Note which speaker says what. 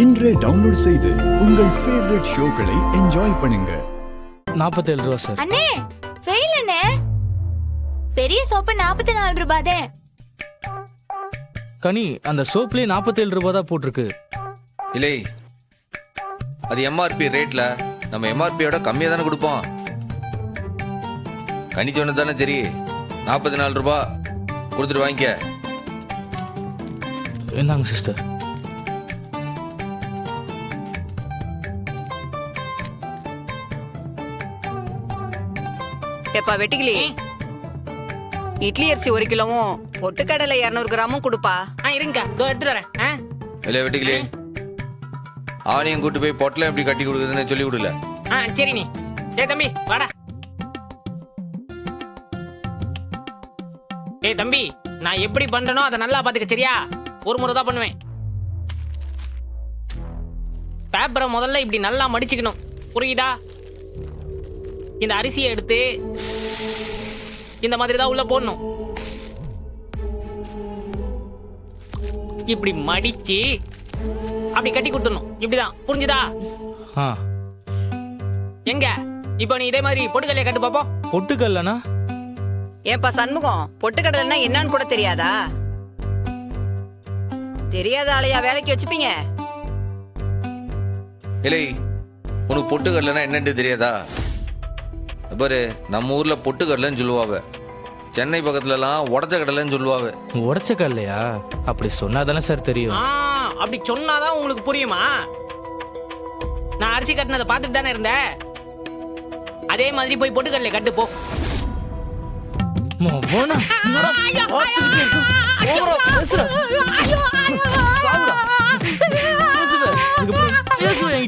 Speaker 1: இன்றே டவுன்லோட் செய்து உங்கள் ஃபேவரட் ஷோக்களை என்ஜாய் பண்ணுங்க.
Speaker 2: 47 ரூபா சார்.
Speaker 3: அண்ணே ஃபெயில் அண்ணே. பெரிய சோப்பு 44 ரூபாதே.
Speaker 2: கனி அந்த சோப்லயே 47 ரூபா தான் போட்டிருக்கு.
Speaker 4: இல்லை, அது எம்ஆர்பி ரேட்ல நம்ம எம்ஆர்பியோட கம்மியா தானே கொடுப்போம். கனி சொன்னது தானே சரி. 44 ரூபா கொடுத்துட்டு வாங்கிக்க.
Speaker 2: என்னங்க சிஸ்டர்?
Speaker 5: எப்பா வெட்டிக்கிளி, இட்லி அரிசி 1 கிலோவும் பொட்டுக்கடலை 200 கிராமும் கொடுப்பா.
Speaker 6: இருங்க, இதோ எடுத்துட்டு வரேன்.
Speaker 4: இல்லை வெட்டிக்கலி, ஆனியம் கூட்டு போய் பொட்டலை எப்படி கட்டி கொடுக்குதுன்னு சொல்லி விடல.
Speaker 6: சரி நீ. ஏய் தம்பி வாடா. ஏய் தம்பி, நான் எப்படி பண்றனோ அதை நல்லா பாத்துக்க சரியா? ஒரு முறை தான் பண்ணுவேன். பேப்பரை முதல்ல இப்படி நல்லா மடிச்சுக்கணும், புரியுதா? இந்த அரிசியை எடுத்து இந்த மாதிரி தான் உள்ள போடணும். இப்படி மடிச்சு அப்படி கட்டி கொடுத்துடணும். இப்படிதான், புரிஞ்சுதா?
Speaker 2: ஆ.
Speaker 6: எங்க இப்போ நீ இதே மாதிரி பொட்டுக்கல்லைய கட்டு பாப்போம்.
Speaker 2: பொட்டுக்கல்லனா?
Speaker 5: ஏன்பா சண்முகம், பொட்டுக்கடலைன்னா என்னன்னு கூட தெரியாதா? தெரியாத ஆளையா வேலைக்கு வச்சுப்பீங்க?
Speaker 4: இல்லை, உனக்கு பொட்டுக்கடலைன்னா என்னன்னு தெரியாதா? பாரு, நம்ம ஊர்ல பொட்டுக்கடலைன்னு சொல்லுவாங்க. சென்னை பக்கத்துலலாம் உடச்ச கடலைன்னு சொல்லுவாங்க.
Speaker 2: உடச்ச கல்லையா? அப்படி சொன்னா தானே சார் தெரியும்.
Speaker 6: அப்படி சொன்னாதான் உங்களுக்கு புரியுமா? நான் அரிசி கட்டினதை பார்த்துட்டு தானே இருந்தேன். அதே மாதிரி போய் பொட்டுக்கல்லை கட்டு போ.
Speaker 2: பேசுவேன்